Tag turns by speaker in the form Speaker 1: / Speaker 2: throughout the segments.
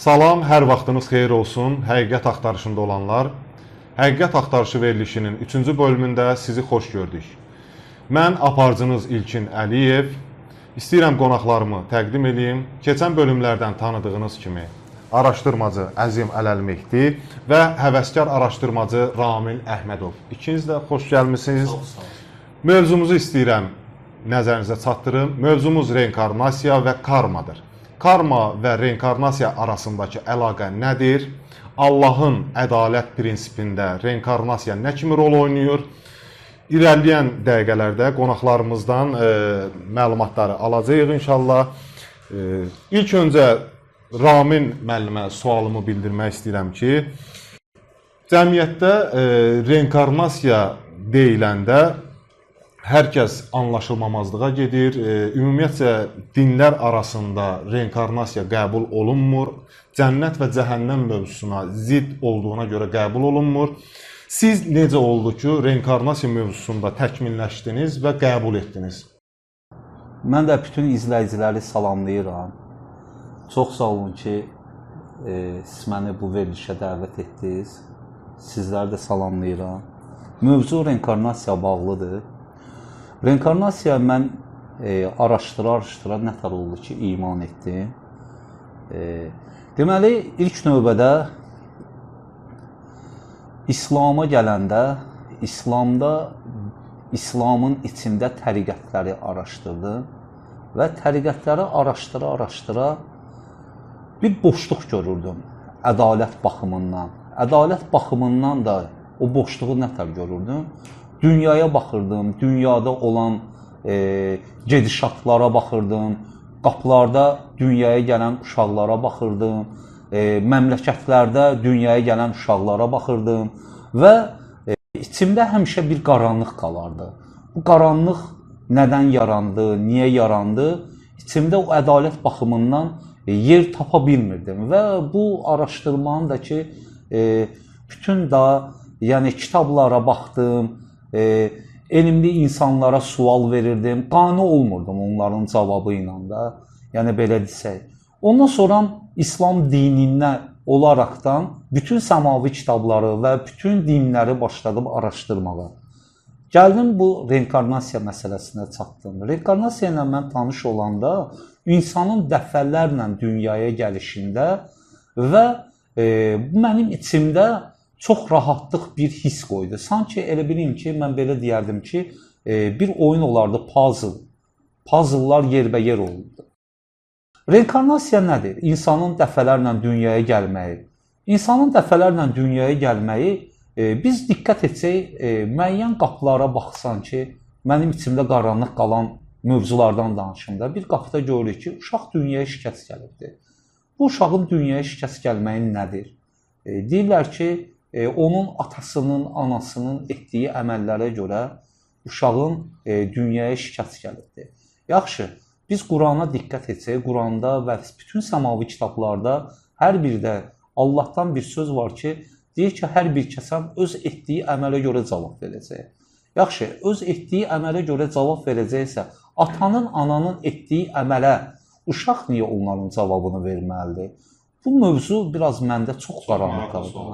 Speaker 1: Salam, hər vaxtınız xeyir olsun, həqiqət axtarışında olanlar. Həqiqət axtarışı verilişinin 3-cü bölümündə sizi xoş gördük. Mən aparıcınız İlkin Əliyev. İstəyirəm qonaqlarımı təqdim edeyim. Keçən bölümlərdən tanıdığınız kimi araşdırmacı Əzim Ələlmehdi və həvəskar araşdırmacı Ramil Əhmədov. İkiniz də xoş gəlmisiniz.
Speaker 2: Çox sağ olun.
Speaker 1: Mövzumuzu istəyirəm nəzərinizə çatdırım. Mövzumuz reinkarnasiya və karmadır. Karma və reinkarnasiya arasındakı əlaqə nədir? Allahın ədalət prinsipində reinkarnasiya nə kimi rol oynayır? İrəliyən dəqiqələrdə qonaqlarımızdan məlumatları alacağıq inşallah. İlk öncə Ramin müəllimə sualımı bildirmək istəyirəm ki, cəmiyyətdə reinkarnasiya deyiləndə hər kəs anlaşılmamazlığa gedir. Ümumiyyətcə dinlər arasında reinkarnasiya qəbul olunmur. Cənnət və cəhənnəm mövzusuna zidd olduğuna görə qəbul olunmur. Siz necə oldu ki, reinkarnasiya mövzusunda təkmilləşdiniz və qəbul etdiniz?
Speaker 2: Mən də bütün izləyiciləri salamlayıram. Çox sağ olun ki, siz məni bu verilişə dəvət etdiniz. Sizləri də salamlayıram. Mövzu reinkarnasiya bağlıdır. Reinkarnasiya mən araşdıra nətər oldu ki, iman etdim. Deməli, ilk növbədə İslam'a gələndə, İslamın içində təriqətləri araşdırdım və təriqətləri araşdıra bir boşluq görürdüm ədalət baxımından. Ədalət baxımından da o boşluğu nətər görürdüm? Dünyaya baxırdım, dünyada olan gedişatlara baxırdım, qapılarda dünyaya gələn uşaqlara baxırdım, məmləkətlərdə dünyaya gələn uşaqlara baxırdım və içimdə həmişə bir qaranlıq qalardı. Bu qaranlıq nədən yarandı, niyə yarandı? İçimdə o ədalət baxımından yer tapa bilmirdim və bu araşdırmanın da ki, bütün da yəni kitablara baxdım, elmli insanlara sual verirdim, qane olmurdum onların cavabı ilə də, yəni belə desək. Ondan sonra İslam dinindən olaraqdan bütün səmavi kitabları və bütün dinləri başladım araşdırmağa. Gəldim bu reinkarnasiya məsələsinə çatdım. Reinkarnasiya ilə mən tanış olanda insanın dəfələrlə dünyaya gəlişində və mənim içimdə çox rahatlıq bir his qoydu. Sanki elə bilin ki, mən belə deyərdim ki, bir oyun olardı, puzzle. Puzzle'lar yerbəyer olurdu. Reinkarnasiya nədir? İnsanın dəfələrlə dünyaya gəlməyi. İnsanın dəfələrlə dünyaya gəlməyi, biz diqqət etsək, müəyyən qapılara baxsan ki, mənim içimdə qaranlıq qalan mövzulardan danışımda bir qapıda görürük ki, uşaq dünyaya şikəst gəlibdir. Bu uşağın dünyaya şikəst gəlməyi nədir? Deyirlər ki, onun atasının, anasının etdiyi əməllərə görə uşağın dünyaya şikəst gəlibdir. Yaxşı, biz Qurana diqqət etsək, Quranda və bütün səmavi kitablarda hər birdə Allahdan bir söz var ki, deyir ki, hər bir kəsən öz etdiyi əmələ görə cavab verəcək. Yaxşı, öz etdiyi əmələ görə cavab verəcəksə, atanın, ananın etdiyi əmələ uşaq niyə onların cavabını verməlidir? Bu mövzu biraz məndə çox qaranlıq qaldı.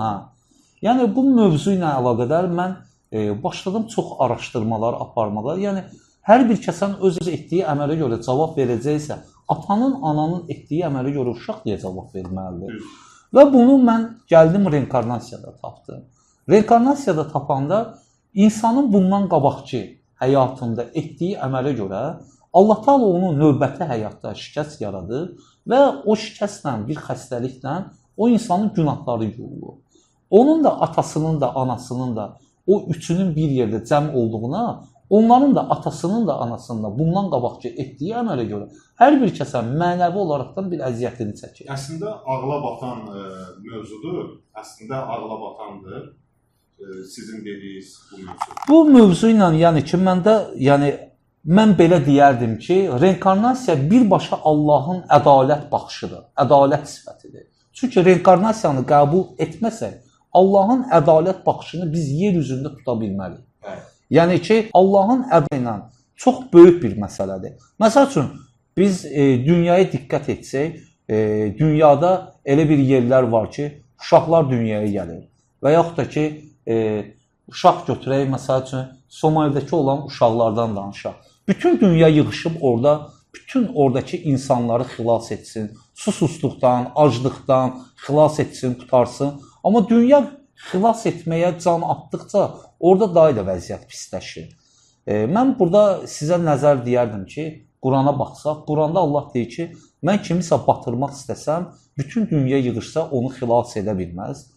Speaker 2: Yəni, bu mövzu ilə əlaqədar mən başladım çox araşdırmalar aparmağa. Yəni, hər bir kəsən öz etdiyi əmələ görə cavab verəcəksə, atanın, ananın etdiyi əmələ görə uşaq niyə cavab verməlidir? Və bunu mən gəldim reinkarnasiyada tapdım. Reinkarnasiyada tapanda insanın bundan qabaqki həyatında etdiyi əmələ görə Allah Taala onu növbəti həyatda şikəst yaradır və o şikəstlə, bir xəstəliklə o insanın günahları yuyulur. Onun da atasının da, anasının da o üçünün bir yerdə cəm olduğuna, onların da atasının da, anasının da bundan qabaqki etdiyi əmələ görə hər bir kəsən mənəvi olaraqdan bir əziyyətini çəkir.
Speaker 1: Əslində ağla batan mövzudur, əslində ağla batandır sizin dediyiniz bu mövzu.
Speaker 2: Bu mövzu ilə yəni ki, mən belə deyərdim ki, reinkarnasiya birbaşa Allahın ədalət baxışıdır, ədalət sifətidir. Çünki reinkarnasiyanı qəbul etməsək, Allahın ədalət baxışını biz yer üzündə tuta bilməliyik. Yəni ki, Allahın ədalətı ilə çox böyük bir məsələdir. Məsəl üçün, biz dünyaya diqqət etsək, dünyada elə bir yerlər var ki, uşaqlar dünyaya gəlir. Və yaxud da ki, uşaq götürək, məsəl üçün, Somalidəki olan uşaqlardan danışaq. Bütün dünya yığışıb orada, bütün oradakı insanları xilas etsin. Susuzluqdan, aclıqdan xilas etsin, qutarsın. Amma dünya xilas etməyə can atdıqca orada daha da vəziyyət pisləşir. Mən burada sizə nəzər deyərdim ki, Qurana baxsaq, Quranda Allah deyir ki, mən kimisə batırmaq istəsəm, bütün dünya yığışsa onu xilas edə bilməz.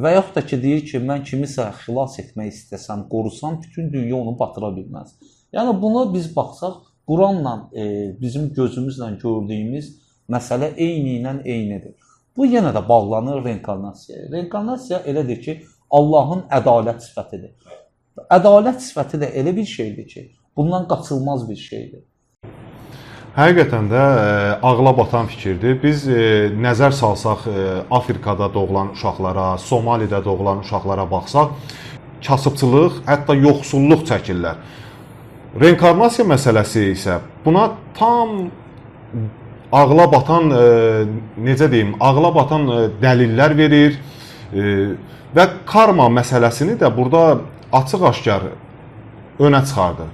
Speaker 2: Və yaxud da ki, deyir ki, mən kimisə xilas etmək istəsəm, qorusam, bütün dünya onu batıra bilməz. Yəni, buna biz baxsaq, Quranla bizim gözümüzlə gördüyümüz məsələ eyni ilə eynidir. Bu yenə də bağlanır reinkarnasiyaya. Reinkarnasiya elədir ki, Allahın ədalət sifətidir. Ədalət sifəti də elə bir şeydir ki, bundan qaçılmaz bir şeydir.
Speaker 1: Həqiqətən də ağla batan fikirdir. Biz nəzər salsaq Afrikada doğulan uşaqlara, Somalidə doğulan uşaqlara baxsaq, kasıbçılıq, hətta yoxsulluq çəkirlər. Reinkarnasiya məsələsi isə buna tam ağla batan, necə deyim, ağla batan dəlillər verir və karma məsələsini də burada açıq-aşkar önə çıxardır.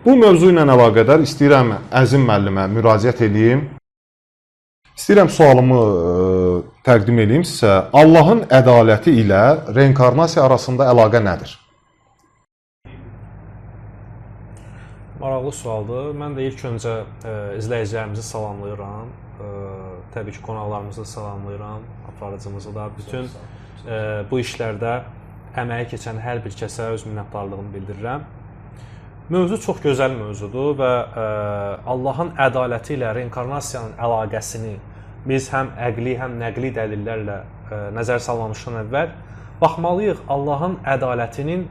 Speaker 1: Bu mövzu ilə əlaqədar istəyirəm Əzim müəllimə müraciət edeyim. İstəyirəm sualımı təqdim edeyim sizə. Allahın ədaləti ilə reinkarnasiya arasında əlaqə nədir?
Speaker 3: Maraqlı sualdır. Mən də ilk öncə izləyicilərimizi salamlayıram. Təbii ki, qonaqlarımızı salamlayıram, aparıcımızı da. Bütün bu işlərdə əməyə keçən hər bir kəsə öz minnətdarlığımı bildirirəm. Mövzu çox gözəl mövzudur və Allahın ədaləti ilə reinkarnasiyanın əlaqəsini biz həm əqli, həm nəqli dəlillərlə nəzər salmamışdan əvvəl baxmalıyıq Allahın ədalətinin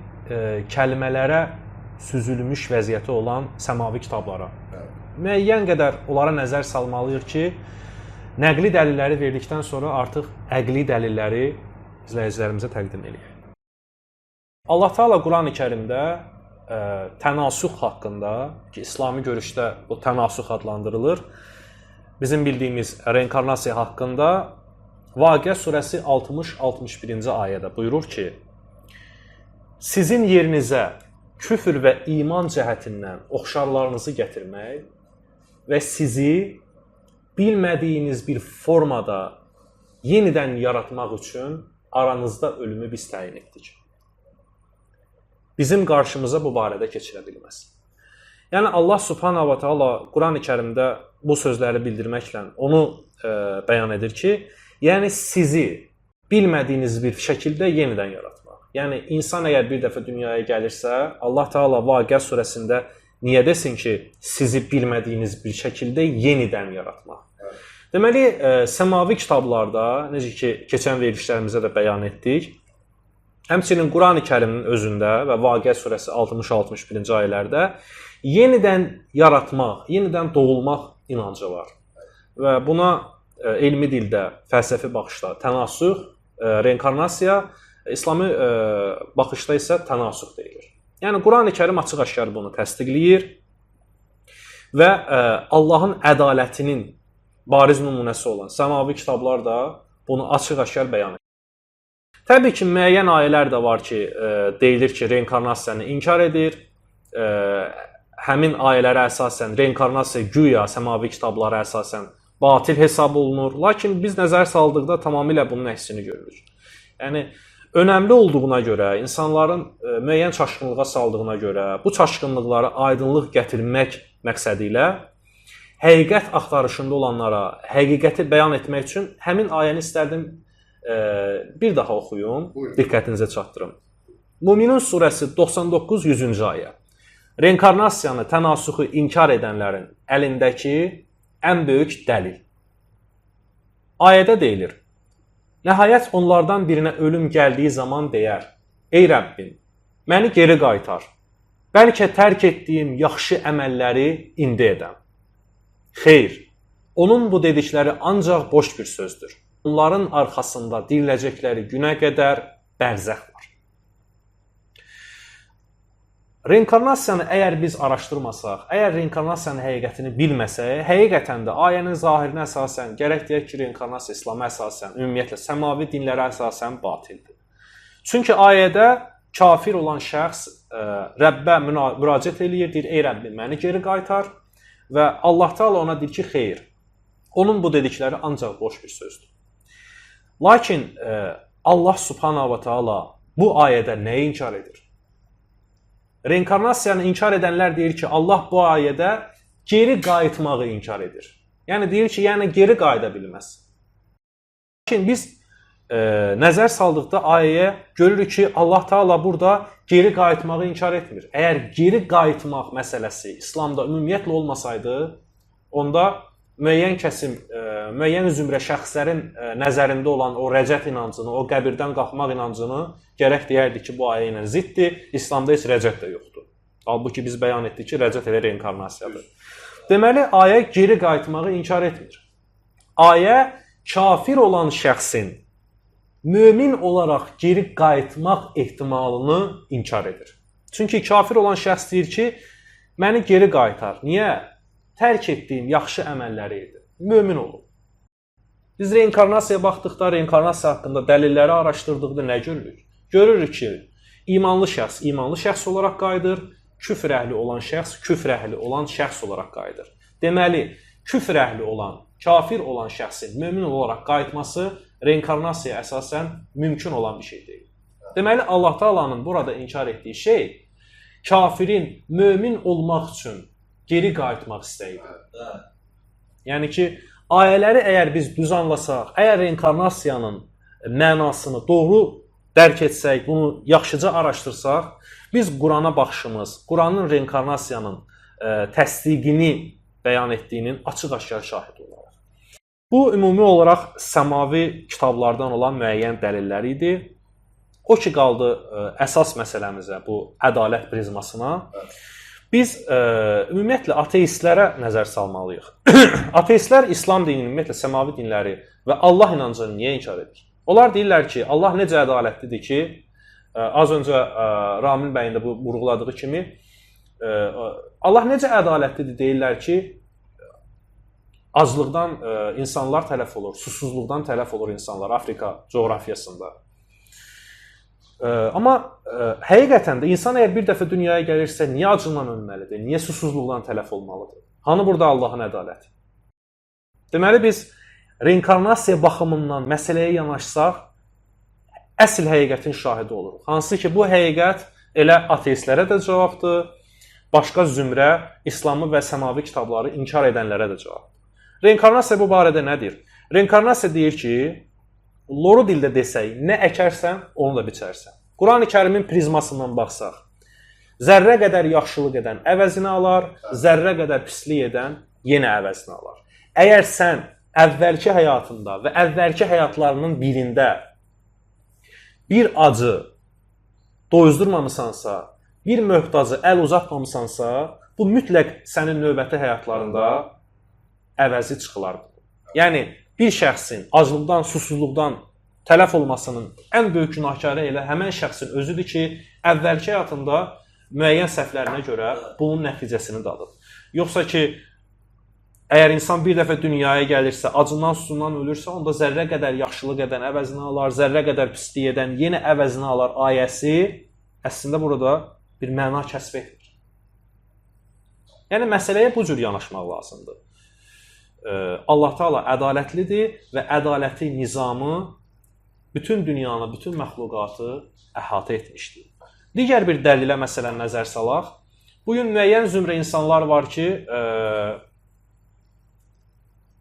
Speaker 3: kəlmələrə süzülmüş vəziyyəti olan səmavi kitablara. Müəyyən qədər onlara nəzər salmalıyıq ki, nəqli dəlilləri verdikdən sonra artıq əqli dəlilləri izləyicilərimizə təqdim edək. Allah Teala Qurani-Kərimdə tənasüx haqqında, ki, İslami görüşdə bu tənasüx adlandırılır, bizim bildiyimiz reinkarnasiya haqqında Vaqiə surəsi 60-61-ci ayədə buyurur ki, sizin yerinizə küfr və iman cəhətindən oxşarlarınızı gətirmək və sizi bilmədiyiniz bir formada yenidən yaratmaq üçün aranızda ölümü biz təyin etdik. Bizim qarşımıza bu barədə keçirə bilməz. Yəni, Allah Subhanahu wa Ta'ala Qurani-Kərimdə bu sözləri bildirməklə onu bəyan edir ki, yəni sizi bilmədiyiniz bir şəkildə yenidən yaratmaq. Yəni, insan əgər bir dəfə dünyaya gəlirsə, Allah Teala Vaqiə surəsində niyə desin ki, sizi bilmədiyiniz bir şəkildə yenidən yaratmaq? Deməli, səmavi kitablarda, necə ki, keçən verilişlərimizə də bəyan etdik, həmçinin Qurani-Kərimin özündə və Vaqiə surəsi 60-61-ci ayələrdə yenidən yaratmaq, yenidən doğulmaq inancı var. Və buna elmi dildə, fəlsəfi baxışda tənasüx, reinkarnasiya, İslami baxışda isə tənasüx deyilir. Yəni, Qurani-Kərim açıq-aşkar bunu təsdiqləyir və Allahın ədalətinin bariz nümunəsi olan səmavi kitablar da bunu açıq-aşkar bəyan edir. Təbii ki, müəyyən ayələr də var ki, deyilir ki, reinkarnasiyanı inkar edir. Həmin ayələrə əsasən reinkarnasiya güya səmavi kitablara əsasən batil hesab olunur. Lakin biz nəzər saldıqda tamamilə bunun əksini görürük. Yəni, önəmli olduğuna görə, insanların müəyyən çaşqınlığa saldığına görə, bu çaşqınlıqlara aydınlıq gətirmək məqsədi ilə həqiqət axtarışında olanlara həqiqəti bəyan etmək üçün həmin ayəni istərdim bir daha oxuyum, diqqətinizə çatdırım. Müminin surəsi 99-100-cü ayə. Reinkarnasiyanı, tənasüxü inkar edənlərin əlindəki ən böyük dəlil. Ayədə deyilir, nəhayət onlardan birinə ölüm gəldiyi zaman deyər, ey Rəbbim, məni geri qaytar, bəlkə tərk etdiyim yaxşı əməlləri indi edəm. Xeyr, onun bu dedikləri ancaq boş bir sözdür. Onların arxasında diriləcəkləri günə qədər bərzəx var. reinkarnasiyanı əgər biz araşdırmasaq, əgər reinkarnasiyanın həqiqətini bilməsək, həqiqətən də ayənin zahirinə əsasən, gərək deyək ki, reinkarnasiya İslama əsasən, ümumiyyətlə səmavi dinlərə əsasən batildir. Çünki ayədə kafir olan şəxs Rəbbə müraciət eləyir, deyir, ey Rəbbim, məni geri qaytar və Allah Teala ona deyir ki, xeyr. Onun bu dedikləri ancaq boş bir sözdür. Lakin Allah Subhanahu va Taala bu ayədə nəyi inkar edir? Reinkarnasiyanı inkar edənlər deyir ki, Allah bu ayədə geri qayıtmağı inkar edir. Yəni deyir ki, geri qayıda bilməz. Lakin biz nəzər saldıqda ayəyə görürük ki, Allah Teala burada geri qayıtmağı inkar etmir. Əgər geri qayıtmaq məsələsi İslamda ümumiyyətlə olmasaydı, onda müəyyən kəsim, müəyyən zümrə şəxslərin nəzərində olan o rəcət inancını, o qəbirdən qalxmaq inancını gərək deyərdik ki, bu ayə ilə ziddir, İslamda heç rəcət də yoxdur. Halbuki biz bəyan etdik ki, rəcət elə reinkarnasiyadır. Deməli, ayə geri qayıtmağı inkar etmir. Ayə kafir olan şəxsin mömin olaraq geri qayıtmaq ehtimalını inkar edir. Çünki kafir olan şəxs deyir ki, məni geri qaytar. Niyə? Tərk etdiyim yaxşı əməlləri idi. Mömin olub. Biz reinkarnasiyaya baxdıqda, reinkarnasiya haqqında dəlilləri araşdırdıqda nə görürük? Görürük ki, imanlı şəxs olaraq qayıdır, küfr əhli olan şəxs, küfr əhli olan şəxs olaraq qayıdır. Deməli, küfr əhli olan, kafir olan şəxsin mömin olaraq qayıtması reinkarnasiyaya əsasən mümkün olan bir şey deyil. Deməli, Allah Taala'nın burada inkar etdiyi şey, kafirin mömin olmaq üçün geri qayıtmaq istəyidir. Yəni ki, ayələri əgər biz düz anlasaq, əgər reinkarnasiyanın mənasını doğru dərk etsək, bunu yaxşıca araşdırsaq, biz Qurana baxışımız, Quranın reinkarnasiyanın təsdiqini bəyan etdiyinin açıq-aşkar şahid olaraq. Bu, ümumi olaraq səmavi kitablardan olan müəyyən dəlillər idi. O ki, qaldı əsas məsələmizə, bu ədalət prizmasına. Biz ümumiyyətlə ateistlərə nəzər salmalıyıq. Ateistlər İslam dinini, ümumiyyətlə səmavi dinləri və Allah inancını niyə inkar edir? Onlar deyirlər ki, Allah necə ədalətlidir ki, az öncə Ramin bəyin də bu vurğuladığı kimi, Allah necə ədalətlidir deyirlər ki, aclıqdan insanlar tələf olur, susuzluqdan tələf olur insanlar Afrika coğrafiyasında. Amma həqiqətən də insan əgər bir dəfə dünyaya gəlirsə, niyə acından ölməlidir? Niyə susuzluqdan tələf olmalıdır? Hanı burada Allahın ədaləti? Deməli, biz reinkarnasiya baxımından məsələyə yanaşsaq, əsl həqiqətin şahidi oluruq. Hansı ki, bu həqiqət elə ateistlərə də cavabdır, başqa zümrə, İslamı və səmavi kitabları inkar edənlərə də cavabdır. Reinkarnasiya bu barədə nədir? Reinkarnasiya deyir ki, loru dildə desək, nə əkərsən, onu da biçərsən. Quran-ı Kərimin prizmasından baxsaq, zərrə qədər yaxşılıq edən əvəzini alar, zərrə qədər pislik edən yenə əvəzini alar. Əgər sən əvvəlki həyatında və əvvəlki həyatlarının birində bir acı doyuzdurmamısansa, bir möhtacı əl uzatmamısansa, bu mütləq sənin növbəti həyatlarında əvəzi çıxılar. Yəni, bir şəxsin aclıqdan, susuzluqdan tələf olmasının ən böyük günahkarı elə həmən şəxsin özüdür ki, əvvəlki həyatında müəyyən səhvlərinə görə bunun nəticəsini dadır. Yoxsa ki, əgər insan bir dəfə dünyaya gəlirsə, acından, susuzluqdan ölürsə, onda zərrə qədər yaxşılıq edən əvəzini alar, zərrə qədər pislik edən yenə əvəzini alar ayəsi əslində burada bir məna kəsb etmir. Yəni, məsələyə bu cür yanaşmaq lazımdır. Allah Teala ədalətlidir və ədaləti nizamı bütün dünyanı, bütün məxluqatı əhatə etmişdir. Digər bir dəlilə məsələn nəzər salaq. Bugün müəyyən zümrə insanlar var ki,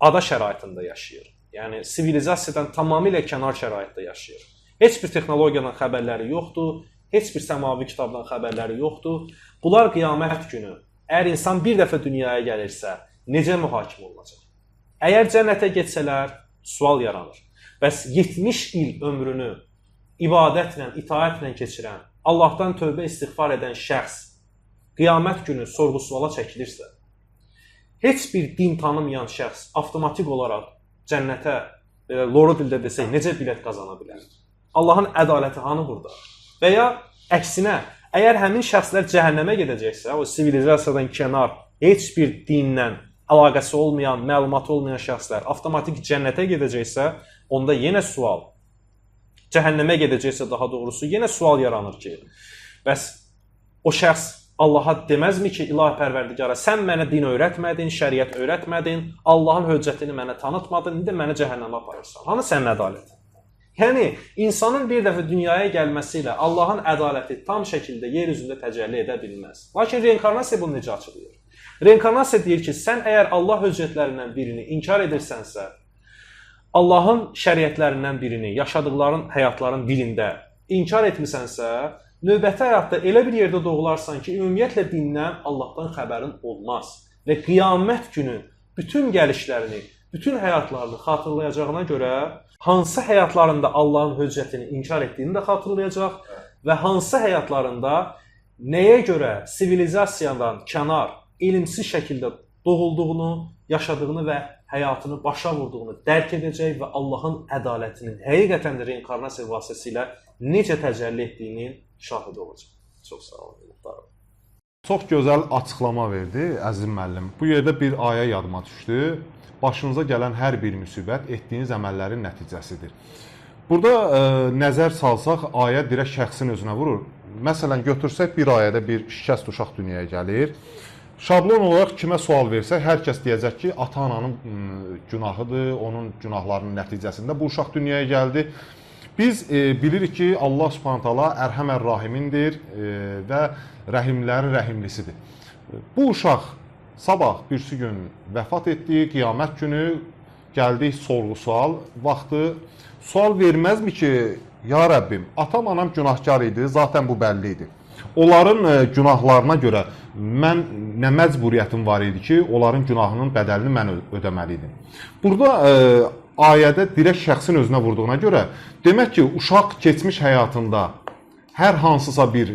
Speaker 3: ada şəraitində yaşayır. Yəni, sivilizasiyadan tamamilə kənar şəraitdə yaşayır. Heç bir texnologiyadan xəbərləri yoxdur, heç bir səmavi kitabdan xəbərləri yoxdur. Bunlar qiyamət günü, əgər insan bir dəfə dünyaya gəlirsə, necə mühakimə olunacaq? Əgər cənnətə getsələr, sual yaranır. Bəs 70 il ömrünü ibadətlə, itaətlə keçirən, Allahdan tövbə istiğfar edən şəxs qiyamət günü sorğu-suala çəkilirsə, heç bir din tanımayan şəxs avtomatik olaraq cənnətə, loru dildə desək, necə bilət qazana bilər? Allahın ədaləti hanı burada? Və ya əksinə, Əgər həmin şəxslər cəhənnəmə gedəcəksə, o sivilizasiyadan kənar, heç bir dinlə əlaqəsi olmayan, məlumatı olmayan şəxslər avtomatik cənnətə gedəcəksə, onda yenə sual, cəhənnəmə gedəcəksə daha doğrusu, yenə sual yaranır ki, bəs o şəxs Allaha deməzmi ki, ilahi pərverdigara, sən mənə din öyrətmədin, şəriət öyrətmədin, Allahın höccətini mənə tanıtmadın, indi mənə cəhənnəmə aparırsan. Hanı sənin ədalətin? Yəni, insanın bir dəfə dünyaya gəlməsi ilə Allahın ədaləti tam şəkildə yer üzündə təcəlli edə bilməz. Lakin reinkarnasiya bunu necə açıqlayır? Reinkarnasiya deyir ki, sən əgər Allah höccətlərindən birini inkar edirsənsə, Allahın şəriətlərindən birini yaşadıqların həyatların dilində inkar etmisənsə, növbəti həyatda elə bir yerdə doğularsan ki, ümumiyyətlə dindən, Allahdan xəbərin olmaz. Və qiyamət günü bütün gəlişlərini, bütün həyatlarını xatırlayacağına görə, hansı həyatlarında Allahın höccətini inkar etdiyini də xatırlayacaq və hansı həyatlarında nəyə görə sivilizasiyadan kənar, elmsiz şəkildə doğulduğunu, yaşadığını və həyatını başa vurduğunu dərk edəcək və Allahın ədalətinin həqiqətən də reinkarnasiya vasitəsilə necə təcəlli etdiyinin şahidi olacaq. Çox sağ olun, muhtarım.
Speaker 1: Çox gözəl açıqlama verdi əziz müəllim. Bu yerdə bir ayə yadıma düşdü. Başınıza gələn hər bir müsibət etdiyiniz əməllərin nəticəsidir. Burada nəzər salsaq, ayə dirək şəxsin özünə vurur. Məsələn, götürsək bir ayədə bir şikəst uşaq dünyaya gəlir. Şablon olaraq kimə sual versək, hər kəs deyəcək ki, ata-ananın günahıdır, onun günahlarının nəticəsində bu uşaq dünyaya gəldi. Biz bilirik ki, Allah Subhanahu taala Ərhəm-ər-Rahimindir və rəhimlərin rəhimlisidir. Bu uşaq sabah birisi gün vəfat etdi, qiyamət günü gəldik sorğu-sual vaxtı. Sual verməzmi ki, ya Rəbbim, atam-anam günahkar idi, zaten bu bəlli idi. Onların günahlarına görə mən nə məcburiyyətim var idi ki, onların günahının bədəlini mən ödəməli idim. Burada ayədə direkt şəxsin özünə vurduğuna görə, demək ki, uşaq keçmiş həyatında hər hansısa bir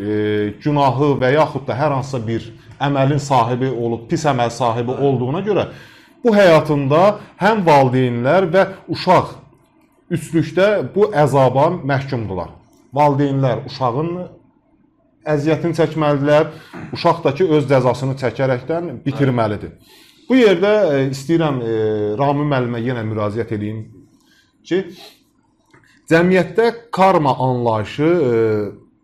Speaker 1: günahı və yaxud da hər hansısa bir əməlin sahibi olub, pis əməl sahibi olduğuna görə, bu həyatında həm valideynlər və uşaq üçlükdə bu əzaba məhkumdular. Valideynlər uşağın əziyyətini çəkməlidirlər, uşaq da ki, öz cəzasını çəkərəkdən bitirməlidir. Bu yerdə istəyirəm Rami müəllimə yenə müraciət edeyim ki, cəmiyyətdə karma anlayışı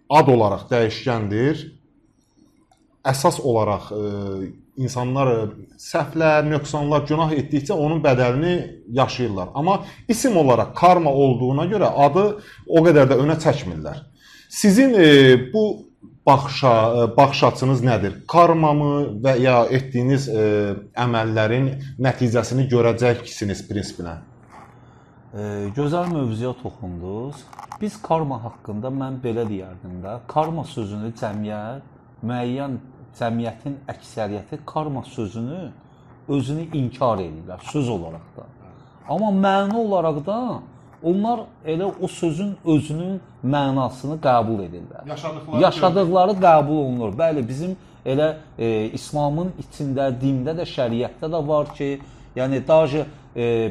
Speaker 1: ad olaraq dəyişkəndir. Əsas olaraq insanlar səhvlər, nöqsanlar, günah etdikcə onun bədəlini yaşayırlar. Amma isim olaraq karma olduğuna görə adı o qədər də önə çəkmirlər. Sizin bu baxış açınız nədir? Karmamı və ya etdiyiniz əməllərin nəticəsini görəcəksiniz prinsipinə?
Speaker 2: Gözəl mövzuya toxundunuz. Biz karma haqqında mən belə deyərdim də, karma sözünü müəyyən cəmiyyətin əksəriyyəti karma sözünü özünü inkar edirlər, söz olaraq da. Amma məna olaraq da onlar elə o sözün özünün mənasını qəbul edirlər. Yaşadıqları qəbul olunur. Bəli, bizim elə İslamın içində, dində də, şəriətdə də var ki, yəni daha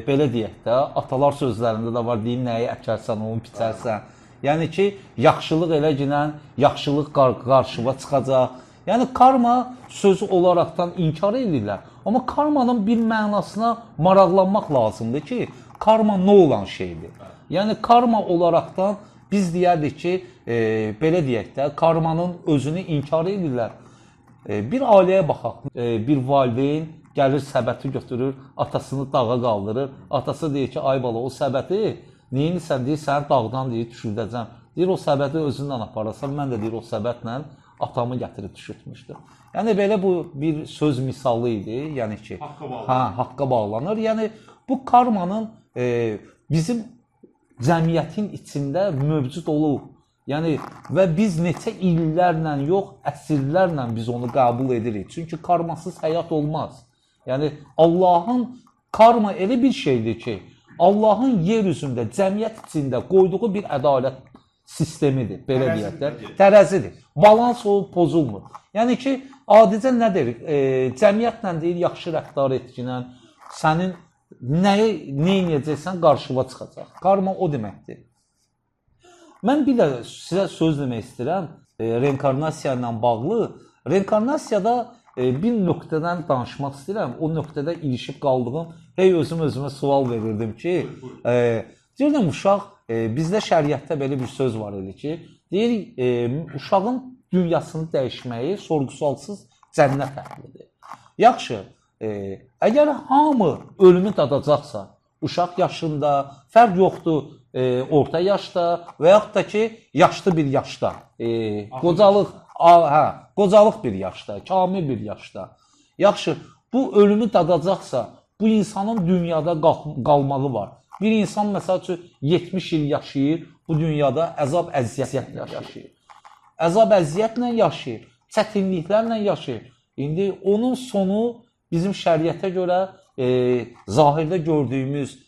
Speaker 2: belə deyək də, atalar sözlərində də var, deyim nəyi əkərsən, onu biçərsən. Yəni ki, yaxşılıq elə ginən, yaxşılıq qarşıva çıxacaq. Yəni karma sözü olaraqdan inkar edirlər. Amma karmanın bir mənasına maraqlanmaq lazımdır ki, karma nə olan şeydir? Yəni karma olaraqdan biz deyərdik ki, belə deyək də, karmanın özünü inkar edirlər. Bir ailəyə baxaq. Bir valideyn gəlir, səbəti götürür, atasını dağa qaldırır. Atası deyir ki, ay bala, o səbəti neyinsən deyir, səni dağdan deyir, düşürdəcəm. Deyir, o səbəti özündən aparasan, mən də deyir, o səbətlə atamı gətirib düşürtmüşdür. Yəni belə bu bir söz misalı idi. Yəni ki, haqqa bağlanır. Yəni bu karmanın bizim cəmiyyətin içində mövcud olub. Yəni və biz neçə illərlə yox, əsrlərlə biz onu qəbul edirik. Çünki karmasız həyat olmaz. Yəni Allahın karma elə bir şeydir ki, Allahın yer üzündə, cəmiyyət içində qoyduğu bir ədalət sistemidir, belə deyək də, tərəzidir. Balans olub pozulmur. Yəni ki, adicə nədir? Cəmiyyətlə deyir, yaxşı rəftar etkinən, sənin nə edəcəksən qarşıva çıxacaq. Karma o deməkdir. Mən bir də sizə söz demək istəyirəm. reinkarnasiya ilə bağlı. Reinkarnasiyada bir nöqtədən danışmaq istəyirəm. O nöqtədə ilişib qaldığım, özümə sual verirdim ki, deyirdim uşaq, bizdə şəriətdə belə bir söz var idi ki, deyir, uşağın dünyasını dəyişməyi sorğu-sualsız cənnət əhlidir. Yaxşı, əgər hamı ölümü dadacaqsa, uşaq yaşında, fərq yoxdur, orta yaşda və yaxud da ki, yaşlı bir yaşda, qocalıq bir yaşda, kamil bir yaşda. Yaxşı, bu ölümü dadacaqsa, bu insanın dünyada qalmağı var. Bir insan məsəl üçün 70 il yaşayır, bu dünyada əzab-əziyyətlə yaşayır. Əzab-əziyyətlə yaşayır, çətinliklərlə yaşayır. İndi onun sonu bizim şəriətə görə zahirdə gördüyümüz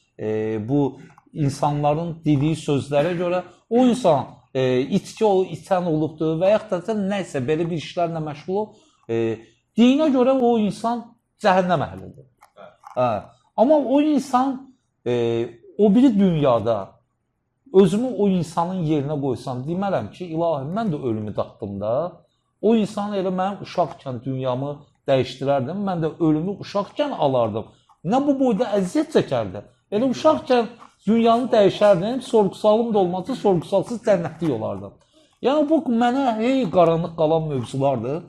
Speaker 2: bu insanların dediyi sözlərə görə o insan içən olubdur və yaxud da nəsə belə bir işlərlə məşğul olub, dinə görə o insan cəhənnəm əhlidir. Amma o insan o biri dünyada özümü o insanın yerinə qoysam, demərəm ki, ilahi, mən də ölümü daddım da, o insan elə mənim uşaqkən dünyamı dəyişdirərdim, mən də ölümü uşaqkən alardım. Nə bu boyda əziyyət çəkərdi? Elə uşaqkən dünyanı dəyişərdim, sorğu-sualım da olmazsa, sorğu-sualsız cənnətlik olardım. Yəni, bu mənə qaranlıq qalan mövzulardır.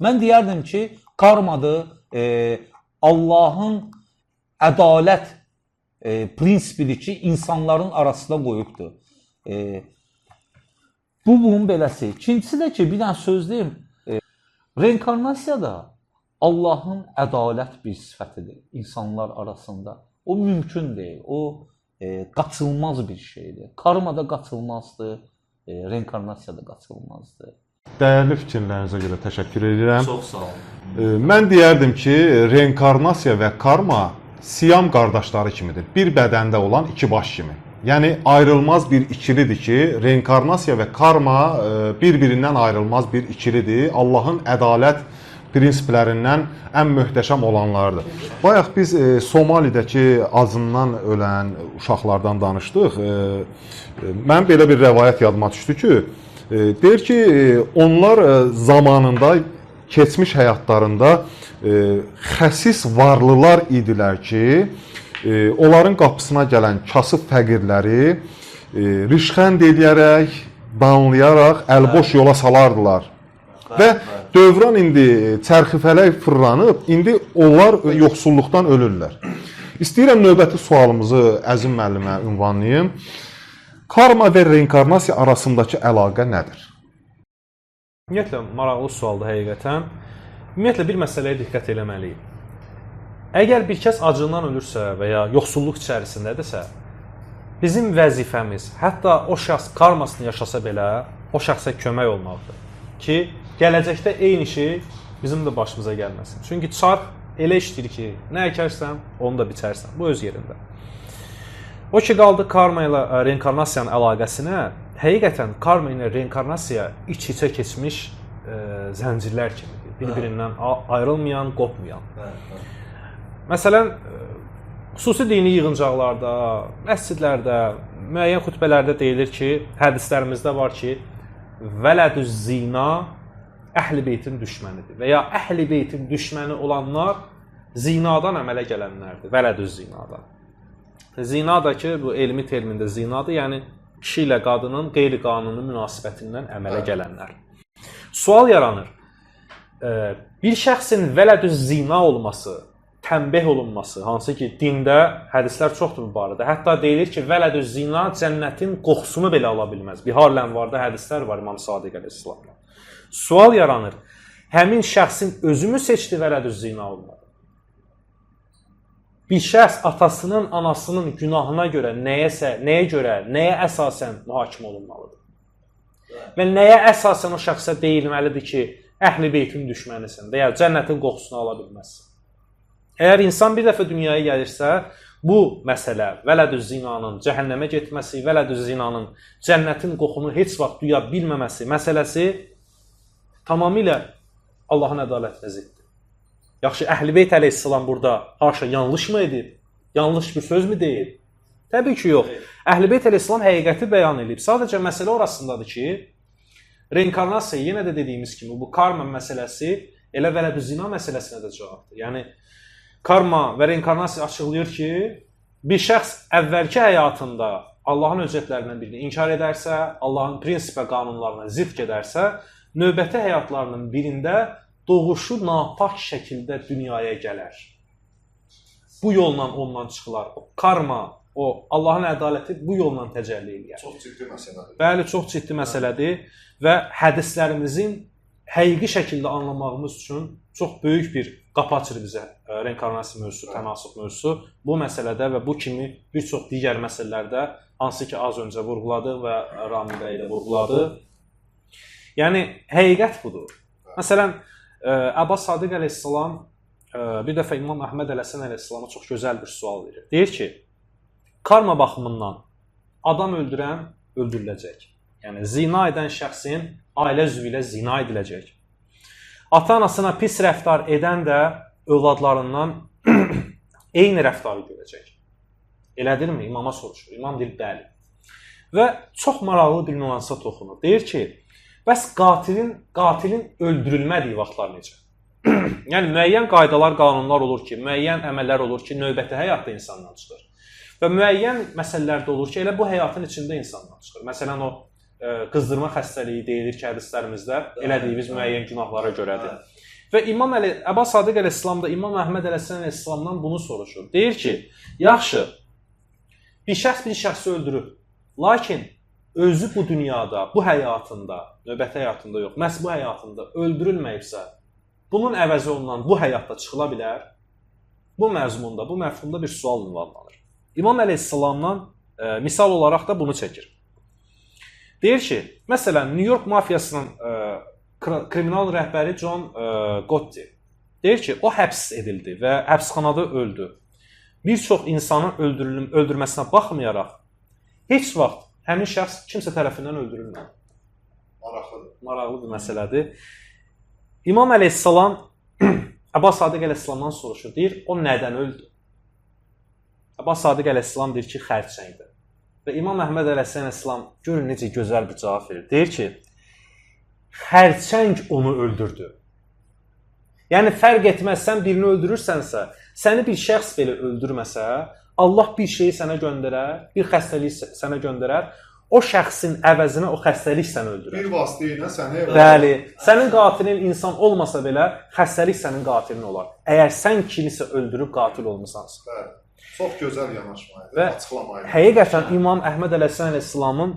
Speaker 2: Mən deyərdim ki, karmadır, Allahın ədalət prinsipidir ki, insanların arasında qoyubdur. Bu, bunun beləsi. İkincisi də ki, bir dənə söz deyim, reinkarnasiyada Allahın ədalət bir sifətidir insanlar arasında. O mümkün deyil, o qaçılmaz bir şeydir. Karmada qaçılmazdır, reinkarnasiyada qaçılmazdır.
Speaker 1: Dəyərli fikirlərinizə görə təşəkkür edirəm.
Speaker 2: Çox sağ olun.
Speaker 1: Mən deyərdim ki, reinkarnasiya və karma Siyam qardaşları kimidir. Bir bədəndə olan iki baş kimi. Yəni ayrılmaz bir ikilidir ki, reinkarnasiya və karma bir-birindən ayrılmaz bir ikilidir. Allahın ədalət prinsiplərindən ən möhtəşəm olanlardır. Bayaq biz Somalidəki acından ölən uşaqlardan danışdıq. Mən belə bir rəvayət yadıma düşdü ki, deyir ki, onlar zamanında, keçmiş həyatlarında xəsis varlılar idilər ki, onların qapısına gələn kasıb fəqirləri rişxənd eləyərək, danlayaraq əlboş yola salardılar. Və dövran indi çərxifələk fırlanıb, indi onlar yoxsulluqdan ölürlər. İstəyirəm növbəti sualımızı Əzim müəllimə ünvanlayım. Karma və reinkarnasiya arasındakı əlaqə nədir?
Speaker 3: Ümumiyyətlə, maraqlı sualdır həqiqətən. Ümumiyyətlə, bir məsələyə diqqət eləməliyik. Əgər bir kəs acından ölürsə və ya yoxsulluq içərisindədirsə, bizim vəzifəmiz, hətta o şəxs karmasını yaşasa belə, o şəxsə kömək olmaqdır ki, gələcəkdə eyni şey bizim də başımıza gəlməsin. Çünki çarx elə işdir ki, nə əkərsən, onu da biçərsən. Bu öz yerində. O ki, qaldı karma ilə reinkarnasiyanın əlaqəsinə, həqiqətən karma ilə reinkarnasiya iç-içə keçmiş zəncirlər kimidir. Bir-birindən ayrılmayan, qopmayan. Məsələn, xüsusi dini yığıncaqlarda, məscidlərdə, müəyyən xütbələrdə deyilir ki, hədislərimizdə var ki, vələdüz zina əhl-i beytin düşmənidir. Və ya əhl-i beytin düşməni olanlar zinadan əmələ gələnlərdir. Vələdüz zinadan. Zina da ki, bu elmi termində zinadır, yəni kişi ilə qadının qeyri-qanuni münasibətindən əmələ gələnlər. Sual yaranır. Bir şəxsin vələdüz zina olması, tənbih olunması, hansı ki, dində hədislər çoxdur bu barədə. Hətta deyilir ki, vələdüz zina cənnətin qoxusunu belə ala bilməz. Bihar-ül Ənvarda hədislər var İmam Sadiq əleyhissalamdan. Sual yaranır. Həmin şəxsin özümü seçdi vələdüz zina olmalı? Bir şəxs atasının, anasının günahına görə, nəyə əsasən mühakimə olunmalıdır? Və nəyə əsasən o şəxsə deyilməlidir ki, əhl-i beytin düşmənisən və ya cənnətin qoxusunu ala bilməzsən? Əgər insan bir dəfə dünyaya gəlirsə, bu məsələ, vələdüz zinanın cəhənnəmə getməsi, vələdüz zinanın cənnətin qoxunu heç vaxt duya bilməməsi məsələsi tamamilə Allahın ədalətinə ziddir. Yaxşı, Əhl-i Beyt əleyhissalam burada haşa yanlış mı edib? Yanlış bir söz mü deyib? Təbii ki, yox. Əhl-i Beyt əleyhissalam həqiqəti bəyan edib. Sadəcə məsələ orasındadır ki, reinkarnasiya yenə də dediyimiz kimi bu karma məsələsi elə vələdüzina məsələsinə də cavabdır. Yəni karma və reinkarnasiya açıqlayır ki, bir şəxs əvvəlki həyatında Allahın özətlərindən birini inkar edərsə, Allahın prinsip və qanunlarına zidd gedərsə, növbəti həyatlarının birində doğuşu napak şəkildə dünyaya gələr. Bu yolla ondan çıxılar. O karma, o Allahın ədaləti bu yolla təcəlli edir.
Speaker 1: Çox ciddi məsələdir.
Speaker 3: Bəli, çox ciddi məsələdir və hədislərimizin həqiqi şəkildə anlamağımız üçün çox böyük bir qapı açır bizə reinkarnasiya mövzusu, tənasüb mövzusu. Bu məsələdə və bu kimi bir çox digər məsələlərdə, hansı ki az öncə vurğuladı və Rami bəy də vurğuladı. Yəni həqiqət budur. Məsələn, Abbas Sadiq əleyhissalam bir dəfə İmam Əhməd Ələsən əleyhissalama çox gözəl bir sual verir. Deyir ki, karma baxımından adam öldürən öldürüləcək. Yəni zina edən şəxsin ailə üzvü ilə zina ediləcək. Ata-anasına pis rəftar edən də övladlarından eyni rəftarı görəcək. Elədirmi? İmama soruşur. İmam deyir, bəli. Və çox maraqlı bir nüansa toxunur. Deyir ki, bəs qatilin öldürülmədiyi vaxtlar necə? Yəni müəyyən qaydalar, qanunlar olur ki, müəyyən əməllər olur ki, növbəti həyatda insandan çıxır. Və müəyyən məsələlərdə olur ki, elə bu həyatın içində insandan çıxır. Məsələn, o qızdırma xəstəliyi deyilir ki, hədislərimizdə elədiyimiz müəyyən günahlara görədir. Və İmam Abbas Sadiq əleyhissalam da İmam Əhməd əleyhissalamdan bunu soruşur. Deyir ki, yaxşı, bir şəxs bir şəxsi öldürür, lakin özü bu dünyada, bu həyatında, növbəti həyatında yox, məhz bu həyatında öldürülməyibsə, bunun əvəzi olunan bu həyatda çıxıla bilər. Bu məzmunda, bu məfhumda bir sual ünvanlanır. İmam əleyhissalamdan misal olaraq da bunu çəkir. Deyir ki, məsələn, New York mafiyasının kriminal rəhbəri John Gotti. Deyir ki, o həbs edildi və həbsxanada öldü. Bir çox insanın öldürməsinə baxmayaraq, heç vaxt həmin şəxs kimsə tərəfindən öldürülmür. Maraqlı bir məsələdir. İmam əleyhissalam Abbas Sadiq əleyhissalamdan soruşur. Deyir, o nədən öldü? Abbas Sadiq əleyhissalam deyir ki, xərçəngdir. Və İmam Əhməd əleyhissalam görün necə gözəl bir cavab verir. Deyir ki, xərçəng onu öldürdü. Yəni fərq etməz, sən birini öldürürsənsə, səni bir şəxs belə öldürməsə, Allah bir şeyi sənə göndərər, bir xəstəlik sənə göndərər. O şəxsin əvəzinə o xəstəlik səni öldürər.
Speaker 1: Bir vasitə ilə səni...
Speaker 3: Bəli, sənin qatilin insan olmasa belə, xəstəlik sənin qatilin olar. Əgər sən kimisə öldürüb qatil olmusansa.
Speaker 1: Bəli, çox gözəl yanaşmaydı,
Speaker 3: və
Speaker 1: açıqlamaydı.
Speaker 3: Həqiqətən İmam Əhməd əleyhissalamın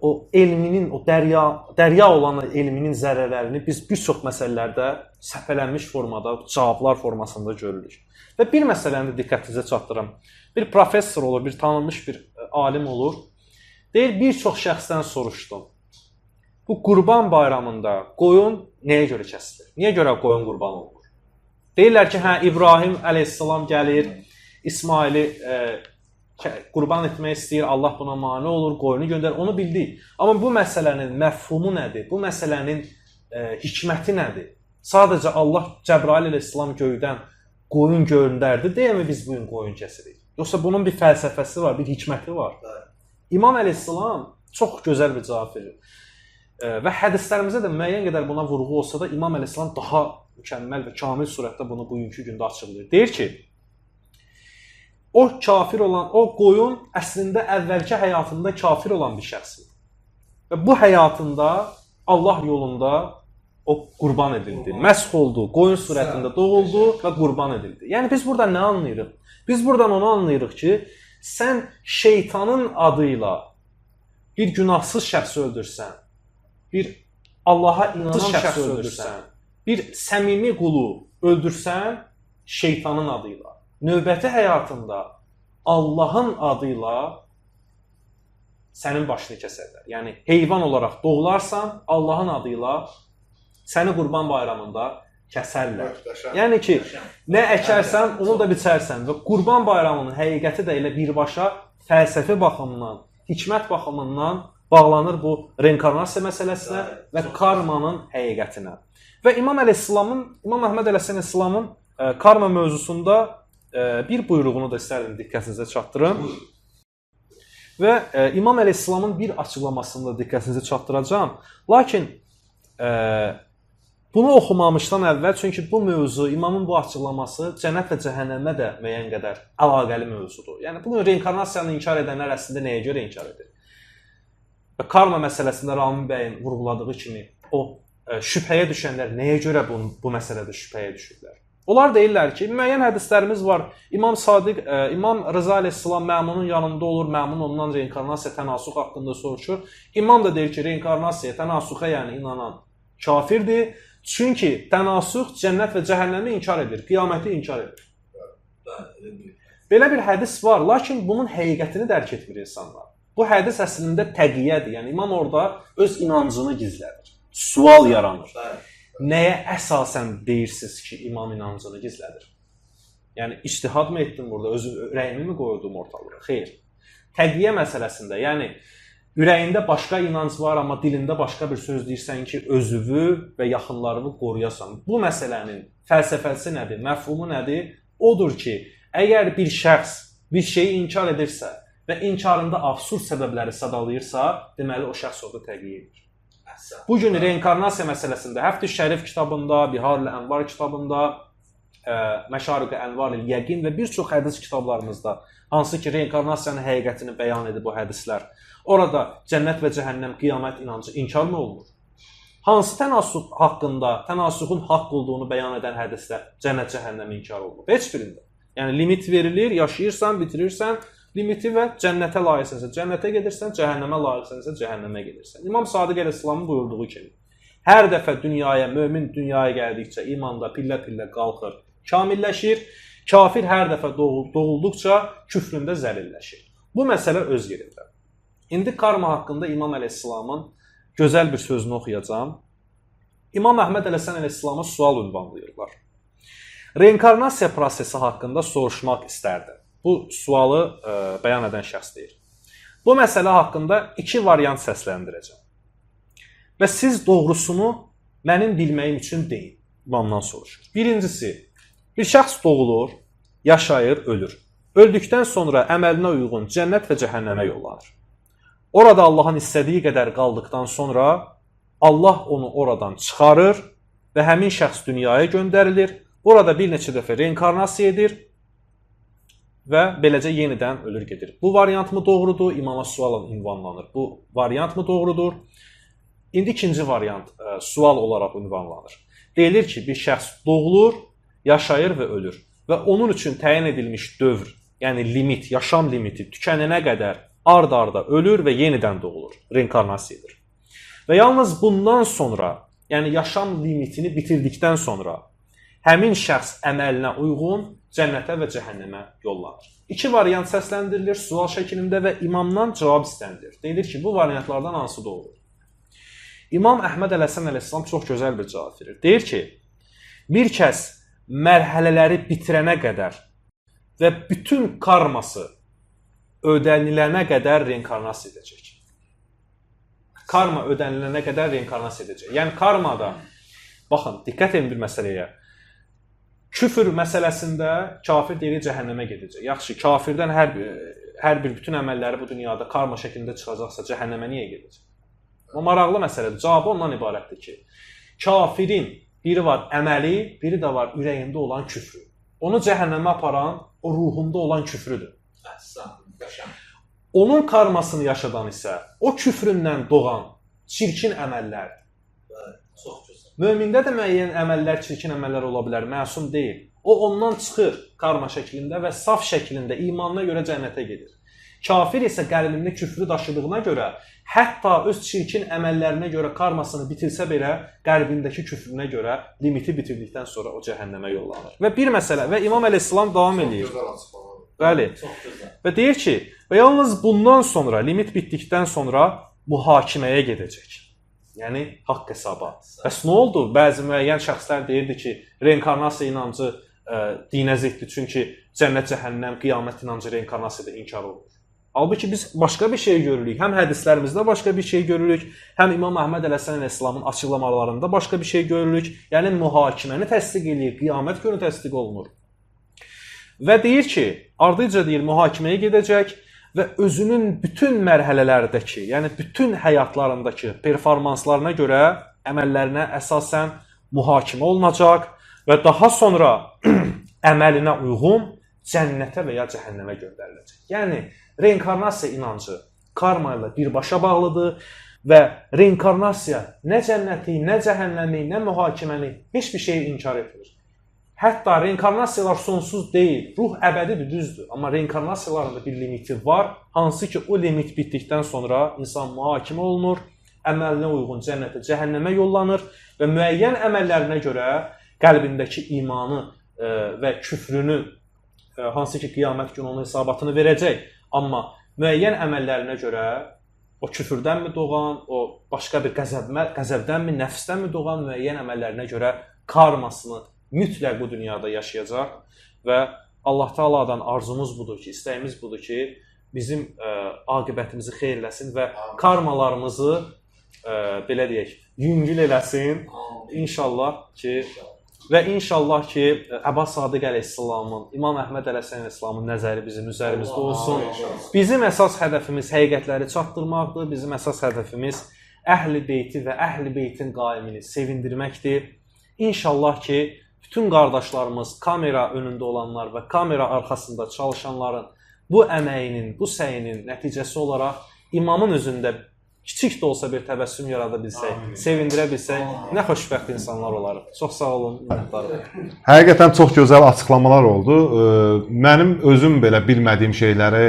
Speaker 3: o elminin, o dərya olan elminin zərərlərini biz bir çox məsələlərdə səpələnmiş formada, cavablar formasında görürük. Və bir məsələni də diqqətinizə çatdırım. Bir professor olur, bir tanınmış bir alim olur. Deyir, bir çox şəxsdən soruşdum. Bu Qurban bayramında qoyun nəyə görə kəsilir? Niyə görə qoyun qurban olunur? Deyirlər ki, hə, İbrahim əleyhissalam gəlir, İsmaili qurban etmək istəyir, Allah buna mane olur, qoyunu göndərir, onu bildik. Amma bu məsələnin məfhumu nədir? Bu məsələnin hikməti nədir? Sadəcə Allah Cəbrail əleyhissalam göydən qoyun göndərdi, deyəmi biz bugün qoyun kəsirik? Yoxsa bunun bir fəlsəfəsi var, bir hikməti var. İmam əleyhissalam çox gözəl bir cavab verir. Və hədislərimizdə də müəyyən qədər buna vurğu olsa da İmam əleyhissalam daha mükəmməl və kamil surətdə bunu bugünkü gündə açıqlayır. Deyir ki, o kafir olan, o qoyun əslində əvvəlki həyatında kafir olan bir şəxsdir. Və bu həyatında Allah yolunda o qurban edildi, məsx oldu, qoyun surətində doğuldu və qurban edildi. Yəni biz burada nə anlayırıq? Biz buradan onu anlayırıq ki, sən şeytanın adıyla bir günahsız şəxsi öldürsən, bir Allaha inanan şəxsi öldürsən, bir səmimi qulu öldürsən şeytanın adıyla. Növbəti həyatında Allahın adıyla sənin başını kəsərlər. Yəni heyvan olaraq doğularsan, Allahın adıyla səni Qurban bayramında kəsərlər. Yəni ki, nə əkərsən, onu da biçərsən və Qurban bayramının həqiqəti də elə birbaşa fəlsəfi baxımından, hikmət baxımından bağlanır bu reinkarnasiya məsələsinə və karmanın həqiqətinə. Və İmam Əhməd əleyhissalamın karma mövzusunda bir buyruğunu da istərdim diqqətinizə çatdırım. Və İmam Əleyhisselamın bir açıqlamasında diqqətinizi çatdıracağam. Lakin bunu oxumamışdan əvvəl, çünki bu mövzu, İmamın bu açıqlaması cənnət və cəhənnəmə də müəyyən qədər əlaqəli mövzudur. Yəni bunu reinkarnasiyanı inkar edənlər əslində nəyə görə inkar edir? Və karma məsələsində Ramin bəyin vurğuladığı kimi o şübhəyə düşənlər nəyə görə bu məsələdə şübhəyə düşürlər? Onlar deyirlər ki, müəyyən hədislərimiz var. İmam Sadiq, İmam Rıza əleyhissalam Məmunun yanında olur, Məmun ondan reinkarnasiya, tənasux haqqında soruşur. İmam da deyir ki, reinkarnasiya, tənasuxa yəni inanan kafirdir. Çünki tənasux cənnət və cəhənnəmi inkar edir, qiyaməti inkar edir. Belə bir hədis var, lakin bunun həqiqətini dərk etmir insanlar. Bu hədis əslində təqiyyədir, yəni imam orada öz inancını gizlədir. Sual yaranır. Nəyə əsasən deyirsiniz ki, imam inancını gizlədir? Yəni, ictihad mı etdim burada, öz ürəyimi mi qoydum ortalığa? Xeyr. Təqiyyə məsələsində, yəni, ürəyində başqa inanc var, amma dilində başqa bir söz deyirsən ki, özünü və yaxınlarını qoruyasan. Bu məsələnin fəlsəfəsi nədir, məfhumu nədir? Odur ki, əgər bir şəxs bir şeyi inkar edirsə və inkarında absurd səbəbləri sadalayırsa, deməli, o şəxs orada təqiyyə edir. Bu gün reinkarnasiya məsələsində Həfd-i Şərif kitabında, Bihar-ül Ənvar kitabında, Məşariq-i Ənvar-ül Yəqin və bir çox hədis kitablarımızda, hansı ki, reinkarnasiyanın həqiqətini bəyan edib bu hədislər, orada cənnət və cəhənnəm, qiyamət inancı inkar mı olunur? Hansı tənasux haqqında, tənasuxun haqq olduğunu bəyan edən hədislər cənnət, cəhənnəmi inkar olunur? Heç birində. Yəni, limit verilir, yaşayırsan, bitirirsən, limiti və cənnətə layiqsənsə cənnətə gedirsən, cəhənnəmə layiqsənsə cəhənnəmə gedirsən. İmam Sadiq əleyhissalamın buyurduğu kimi, hər dəfə dünyaya, mömin dünyaya gəldikcə imanda pillə-pillə qalxır, kamilləşir, kafir hər dəfə doğulduqca küfründə zəlilləşir. Bu məsələ öz yerində. İndi karma haqqında İmam əleyhissalamın gözəl bir sözünü oxuyacağam. İmam Əhməd Ələsən əleyhissalama sual ünvanlayırlar. Reinkarnasiya prosesi haqqında soruşmaq istərdim. Bu sualı bəyan edən şəxs deyir. Bu məsələ haqqında iki variant səsləndirəcəm. Və siz doğrusunu mənim bilməyim üçün deyin. İmamdan soruşur. Birincisi, bir şəxs doğulur, yaşayır, ölür. Öldükdən sonra əməlinə uyğun cənnət və cəhənnəmə yollanır. Orada Allahın istədiyi qədər qaldıqdan sonra Allah onu oradan çıxarır və həmin şəxs dünyaya göndərilir. Orada bir neçə dəfə reinkarnasiya edir və beləcə yenidən ölür gedir. Bu variant mı doğrudur? İmama sual ünvanlanır. Bu variant mı doğrudur? İndi ikinci variant sual olaraq ünvanlanır. Deyilir ki, bir şəxs doğulur, yaşayır və ölür. Və onun üçün təyin edilmiş dövr, yəni limit, yaşam limiti tükənənə qədər ard-arda ölür və yenidən doğulur. Reinkarnasiyadır. Və yalnız bundan sonra, yəni yaşam limitini bitirdikdən sonra həmin şəxs əməlinə uyğun cənnətə və cəhənnəmə yollanır. İki variant səsləndirilir sual şəklində və imamdan cavab istənilir. Deyilir ki, bu variantlardan hansı doğrudur? İmam Əhməd Ələsən əleyhissalam çox gözəl bir cavab verir. Deyir ki, bir kəs mərhələləri bitirənə qədər və bütün karması ödənilənə qədər reinkarnasiya edəcək. Karma ödənilənə qədər reinkarnasiya edəcək. Yəni karmada, baxın, diqqət edin bir məsələyə. Küfür məsələsində kafir deyir cəhənnəmə gedəcək. Yaxşı, kafirdən hər bir bütün əməlləri bu dünyada karma şəklində çıxacaqsa cəhənnəmə niyə gedəcək? O maraqlı məsələdir. Cavabı ondan ibarətdir ki, kafirin biri var əməli, biri də var ürəyində olan küfrü. Onu cəhənnəmə aparan o ruhunda olan küfrüdür. Onun karmasını yaşadan isə o küfründən doğan çirkin əməllərdir. Mömində də müəyyən əməllər, çirkin əməllər ola bilər, məsum deyil. O ondan çıxır karma şəklində və saf şəklində imanına görə cənnətə gedir. Kafir isə qəlbində küfrü daşıdığına görə, hətta öz çirkin əməllərinə görə karmasını bitirsə belə, qəlbindəki küfrünə görə limiti bitirdikdən sonra o cəhənnəmə yollanır. Və bir məsələ, və İmam əleyhissalam davam edir. Bəli. Və deyir ki, və yalnız bundan sonra, limit bitdikdən sonra mühakiməyə gedəcək. Yəni, haqq hesabat. Bəs nə oldu? Bəzi müəyyən şəxslər deyirdi ki, reinkarnasiya inancı dinə ziddir, çünki cənnət, cəhənnəm, qiyamət inancı reinkarnasiyada inkar olunur. Halbuki biz başqa bir şey görürük. Həm hədislərimizdə başqa bir şey görürük, həm İmam Əhməd Ələsən əleyhissalamın açıqlamalarında başqa bir şey görürük. Yəni, mühakiməni təsdiq edir, qiyamət günü təsdiq olunur. Və deyir ki, ardıca deyir, mühakiməyə gedəcək və özünün bütün mərhələlərdəki, yəni bütün həyatlarındakı performanslarına görə əməllərinə əsasən mühakimə olunacaq və daha sonra əməlinə uyğun cənnətə və ya cəhənnəmə göndəriləcək. Yəni reinkarnasiya inancı karma ilə birbaşa bağlıdır və reinkarnasiya nə cənnəti, nə cəhənnəmi, nə mühakiməni heç bir şeyi inkar etmir. Hətta reinkarnasiyalar sonsuz deyil, ruh əbədidir, düzdür. Amma reinkarnasiyaların da bir limiti var, hansı ki o limit bitdikdən sonra insan mühakimə olunur, əməlinə uyğun cənnətə, cəhənnəmə yollanır və müəyyən əməllərinə görə qəlbindəki imanı və küfrünü, hansı ki qiyamət günü onun hesabatını verəcək, amma müəyyən əməllərinə görə o küfrdənmi doğan, o başqa bir qəzəbdənmi, nəfsdənmi doğan müəyyən əməllərinə görə karmasını mütləq bu dünyada yaşayacaq və Allah Taala'dan arzumuz budur ki, istəyimiz budur ki, bizim aqibətimizi xeyirləsin və karmalarımızı belə deyək, yüngül eləsin. İnşallah ki və inşallah ki Əbbas Sadiq əleyhissalamın, İmam Əhməd əleyhissalamın nəzəri bizim üzərimizdə olsun. Bizim əsas hədəfimiz həqiqətləri çatdırmaqdır. Bizim əsas hədəfimiz Əhl-i Beyti və Əhl-i Beytin qaimini sevindirməkdir. İnşallah ki bütün qardaşlarımız, kamera önündə olanlar və kamera arxasında çalışanların bu əməyinin, bu səyinin nəticəsi olaraq imamın özündə kiçik də olsa bir təbəssüm yarada bilsək, sevindirə bilsək, nə xoşbəxt insanlar olarıq. Çox sağ olun, minnətdarım.
Speaker 1: Həqiqətən çox gözəl açıqlamalar oldu. Mənim özüm belə bilmədiyim şeyləri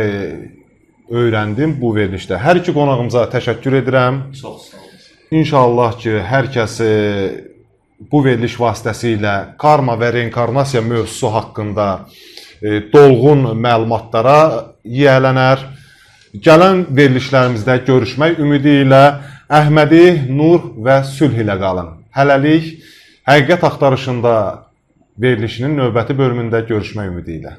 Speaker 1: öyrəndim bu verilişdə. Hər iki qonağımıza təşəkkür edirəm.
Speaker 2: Çox sağ olun.
Speaker 1: İnşallah ki, hər kəs bu veriliş vasitəsilə karma və reinkarnasiya mövzusu haqqında dolğun məlumatlara yiyələnər. Gələn verilişlərimizdə görüşmək ümidi ilə Əhmədi, nur və sülh ilə qalın. Hələlik Həqiqət Axtarışında verilişinin növbəti bölümündə görüşmək ümidi ilə.